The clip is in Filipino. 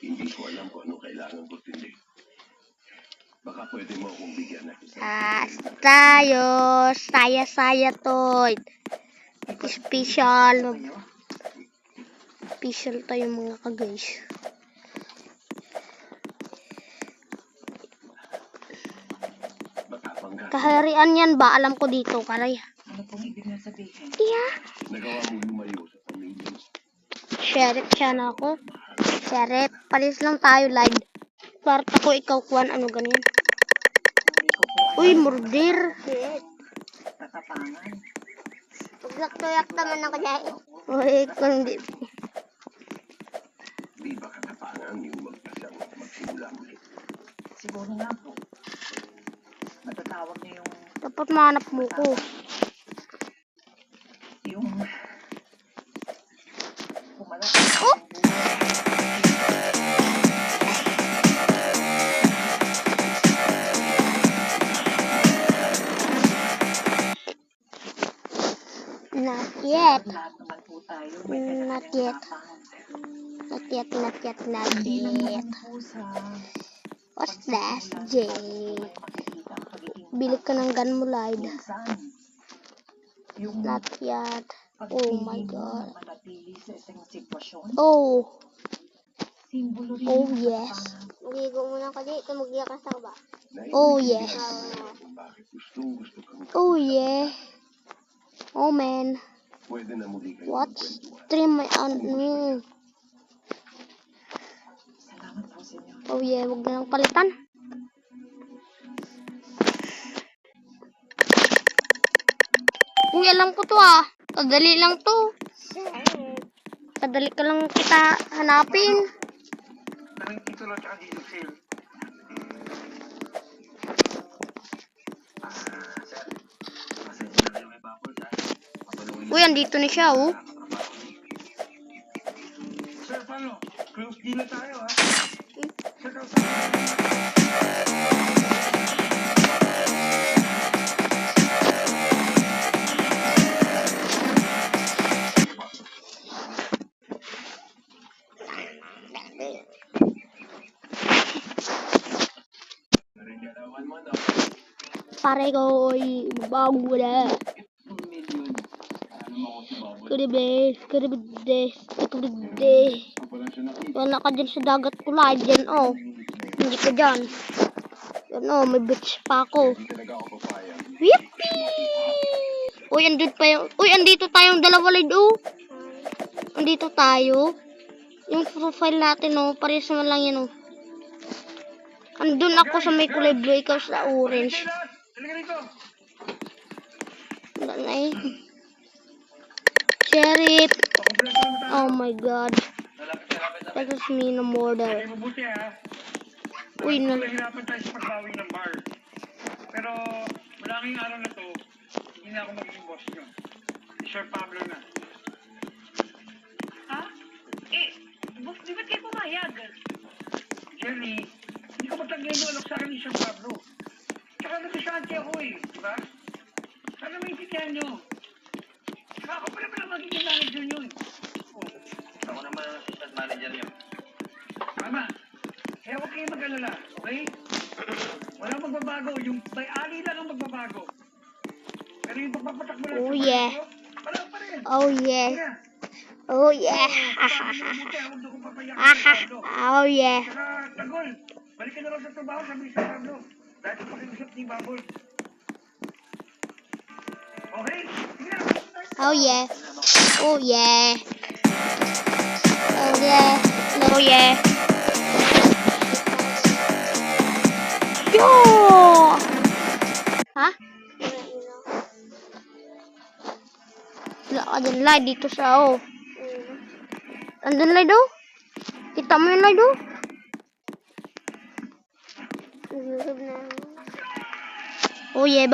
Hindi ko alam kung anong kailangan ko tindi. Baka pwede mo akong bigyan na isa. Tayo. Saya to. Special. Special tayo mga ka-guys. Kaharian yan ba? Alam ko dito, karay. Ano pong ibig na sabihin? Yeah. Nagawa mo lumayo sa pamilya mo. Sheriff siya na ako. Sheriff, palis lang tayo live. Part ako, ikaw kuhan, ano ganyan. Uy, murder. Tatapangan. Paglaktuyap naman ako dahil. Uy, kundi. Di ba katapangan yung magpasyang magsimula ulit? Siguro nga po. Matatawag niyo Dapat mahanap mo ko. yung pumalak. Oh! Not yet. Lahat naman po tayo. Not yet. Not yet, not yet, not yet. What's that, Jay? Bili ka ng gun mo, Lyd. Not yet. Oh my God. Oh. Oh yes. Ligo muna ka dito, magyakas ka ba? Oh yes. Bakit gusto kang Oh yeah. Oh man. pwede na muli kayo What? magkwentuhan. Stream my ano. Salamat po sa inyo. Oh yeah, wag na lang palitan. Uy, alam ko to ah. Kadali lang to. Kadali ka lang kita hanapin. Uy, andito na siya oh. Sir, paano? Close deal na tayo, ha? Pare ko, bago na. Kuribe. Wala ka dyan sa dagat ko lang. Dyan oh. Hindi ka dyan. Yan oh, may beach pa ako. Yippee! Uy, andito tayong dalawa lid oh. Andito tayo. Yung profile natin oh, parehas naman lang yan oh. Andun ako sa may kulay blue, ikaw sa orange. Wala na eh. Sheriff. Oh my God. That was me na murder. Mabuti ha. Uy, no. Hirapan tayo sa pagbawi ng bar. Pero malaking araw na to, hindi na ako magiging boss nyo. Si Sir Pablo na. Ha? Eh, boss, di ba't kayo pumayag? Jerry, hindi ko mataglay mo alok sa akin ni Sir Pablo. Tsaka nag-asante ako eh, di ba? Sana maintindihan nyo. Tsaka ako pala pala magiging manager nyo eh. Oh, ako naman ang assistant manager nyo. Tama. Kaya huwag kayo mag-alala, okay? Walang magbabago. Yung may-ari lang ang magbabago. Pero yung pagpapatak mo lang Oh, sa yeah. bago, walang pa rin. Oh yeah. Kaya, Oh yeah. mabuti, huwag na kong papayakin sa Pablo. Oh yeah. Saka, Tagol, balik ka na raw sa trabaho, sabi sa Pablo. Dahil sa pakiusap ni Baboy. Okay? Sige na. Oh yeah. Oh yeah. Oh yeah. Oh yeah. Yo! Ha? Wala ka dyan, Lai, dito sa oh. Andun, Lai, do? Kita mo yun, Lai, do? Oh yeah,